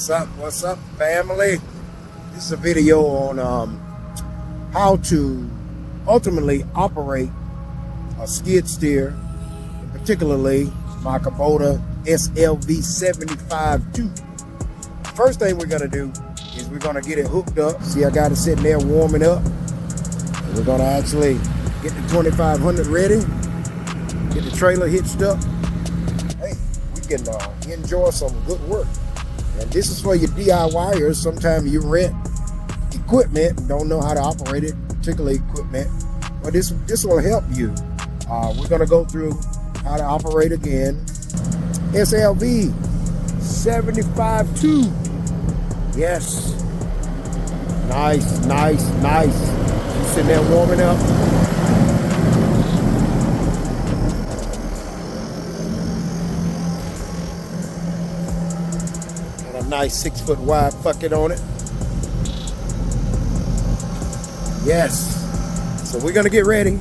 What's up, family? This is a video on how to ultimately operate a skid steer, particularly my Kubota SLV 75-2. First thing we're gonna do is we're gonna get it hooked up. See, I got it sitting there warming up. And we're gonna actually get the 2500 ready, get the trailer hitched up. Hey, we can enjoy some good work. And this is for your DIYers. Sometimes you rent equipment and don't know how to operate it, particularly equipment. But this will help you. We're gonna go through how to operate again. SLV 75-2. Yes. Nice. She's sitting there warming up. Got a nice 6-foot wide bucket on it. Yes. So we're gonna get ready,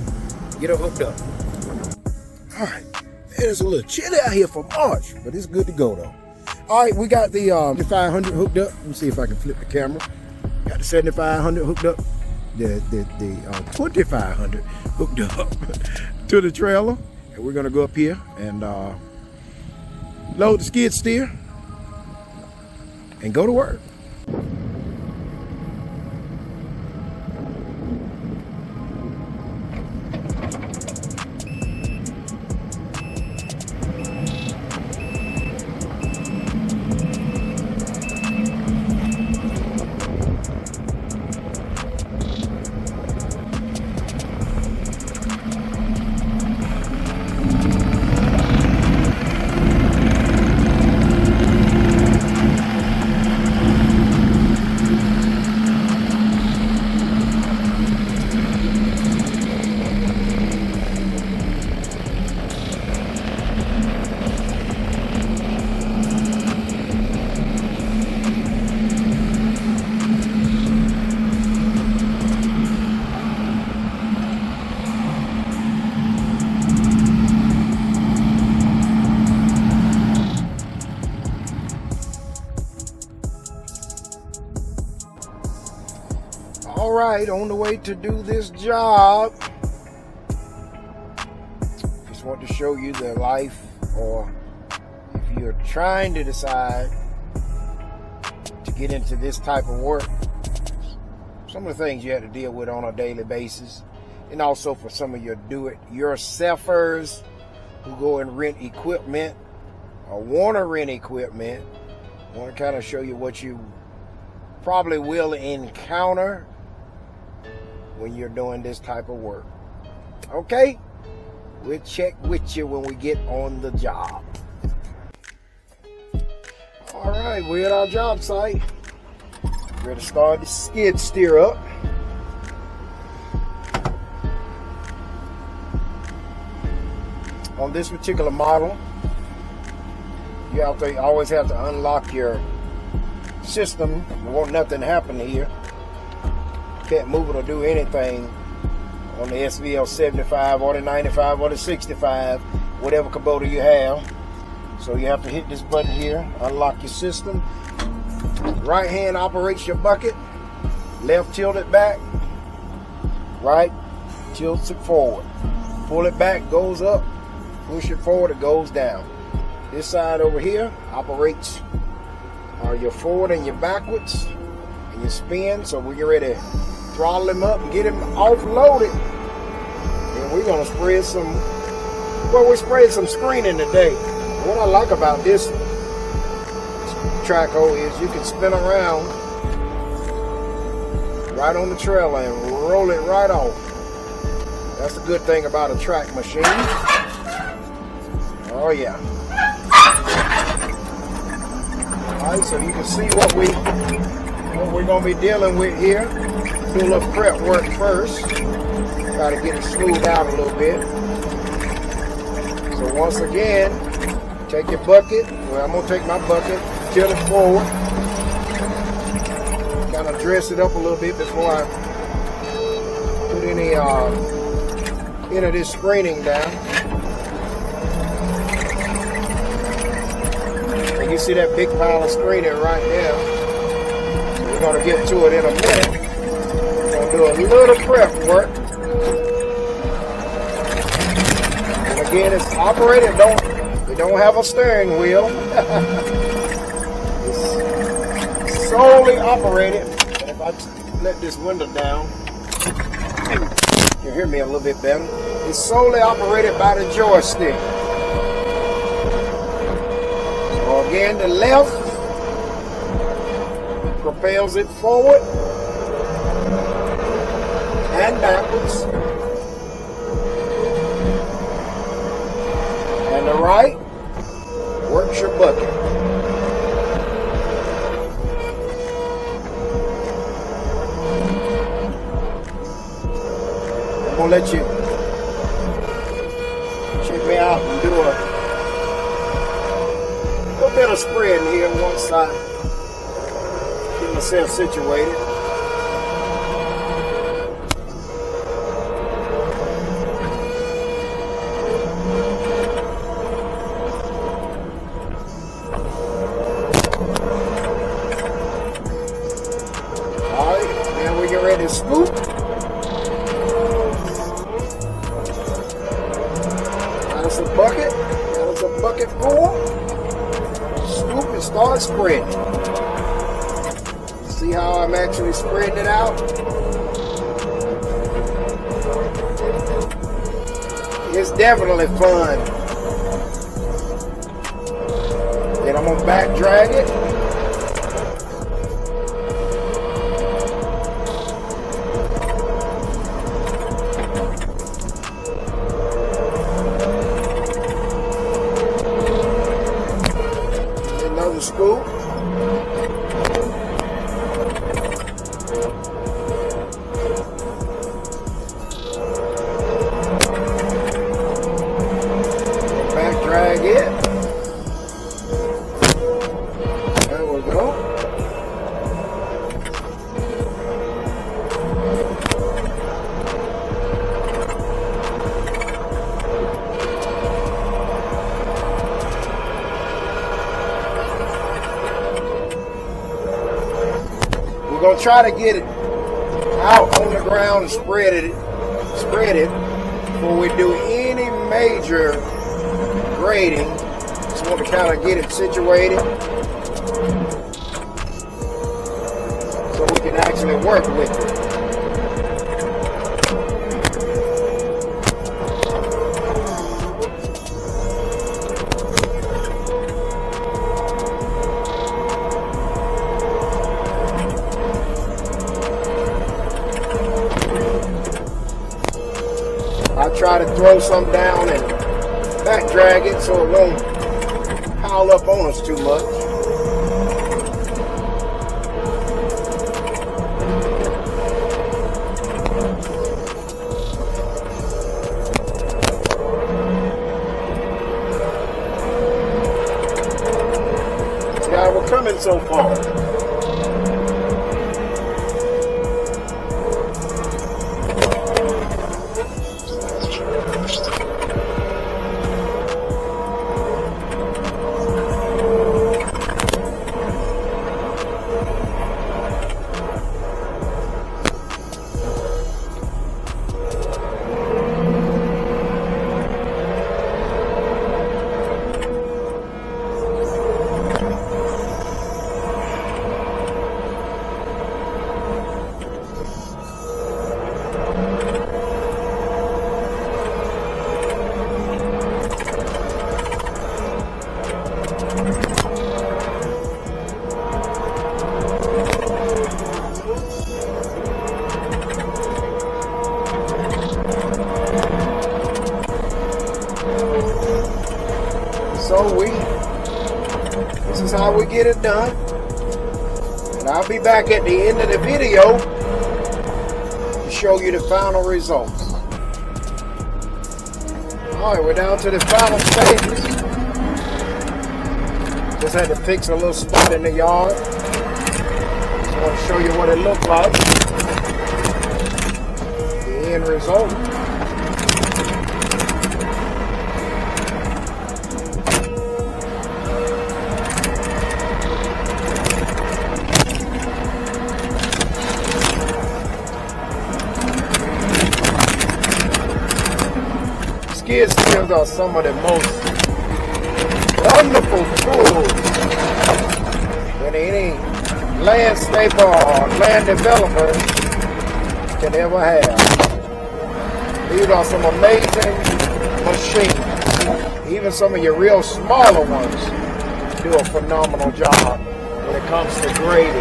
get her hooked up. All right. It's a little chilly out here for March, but it's good to go though. All right, we got the 7500 hooked up. Let me see if I can flip the camera. Got the 7500 hooked up. The 2500 hooked up to the trailer, and we're gonna go up here and load the skid steer and go to work. All right, on the way to do this job. Just want to show you the life, or if you're trying to decide to get into this type of work, some of the things you have to deal with on a daily basis, and also for some of your do-it-yourselfers who go and rent equipment or want to rent equipment. I want to kind of show you what you probably will encounter when you're doing this type of work. Okay? We'll check with you when we get on the job. All right, we're at our job site. Ready to start the skid steer up. On this particular model, you always have to unlock your system. You want nothing to happen here. Can't move it or do anything on the SVL 75 or the 95 or the 65, whatever Kubota you have. So you have to hit this button here, unlock your system. Right hand operates your bucket, left tilt it back, right tilts it forward. Pull it back, goes up, push it forward, it goes down. This side over here operates your forward and your backwards and your spin. So we get ready to throttle him up and get him offloaded. And we're gonna spread some, we sprayed some screening today. What I like about this track hoe is you can spin around right on the trailer and roll it right off. That's the good thing about a track machine. Oh yeah. Alright, so you can see what we're gonna be dealing with here. Do a little prep work first. Try to get it smoothed out a little bit. So once again, take your bucket. Well, I'm gonna take my bucket, tilt it forward. Kind of dress it up a little bit before I put any of this screening down. see that big pile of screening right there. So we're going to get to it in a minute. We're going to do a little prep work. And again, it's operated. We don't have a steering wheel. It's solely operated. And if I let this window down, you can hear me a little bit better. It's solely operated by the joystick. So again, the left propels it forward and backwards. And the right works your bucket. I'm gonna let you check me out and do a little bit of spreading here once I get myself situated. Alright, now we get ready to scoop. That's a bucket. That's a bucket full. Scoop and start spreading. See how I'm actually spreading it out? It's definitely fun. Then I'm gonna back drag it. Another scoop. Back drag it. There we go. We're gonna try to get it out on the ground and spread it before we do any major grading. Just want to kind of get it situated so we can actually work with it. I try to throw some down and back drag it so it won't pile up on us too much. See how we're coming so far. So this is how we get it done. And I'll be back at the end of the video to show you the final results. Alright, we're down to the final stages. Just had to fix a little spot in the yard. Just want to show you what it looked like. The end result. These are some of the most wonderful tools that any landscaper or land developer can ever have. These are some amazing machines. Even some of your real smaller ones do a phenomenal job when it comes to grading.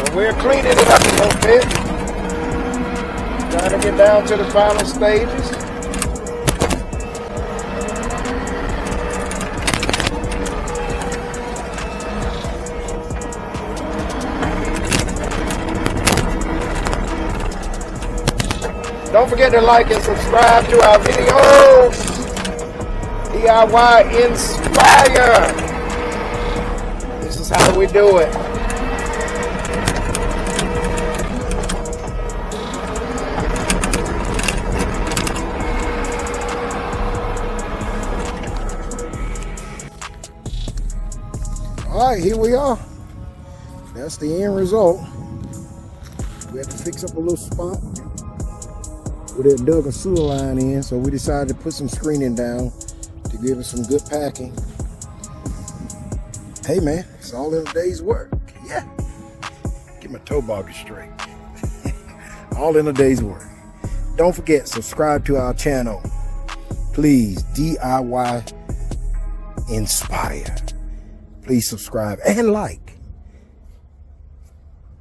And we're cleaning it up a little bit. Trying to get down to the final stages. Don't forget to like and subscribe to our videos. DIY Inspire. This is how we do it. All right, here we are. That's the end result. We had to fix up a little spot. We had dug a sewer line in, so we decided to put some screening down to give it some good packing. Hey man, it's all in a day's work. Yeah. Get my toboggan straight. All in a day's work. Don't forget, subscribe to our channel. Please, DIY Inspire. Please subscribe and like.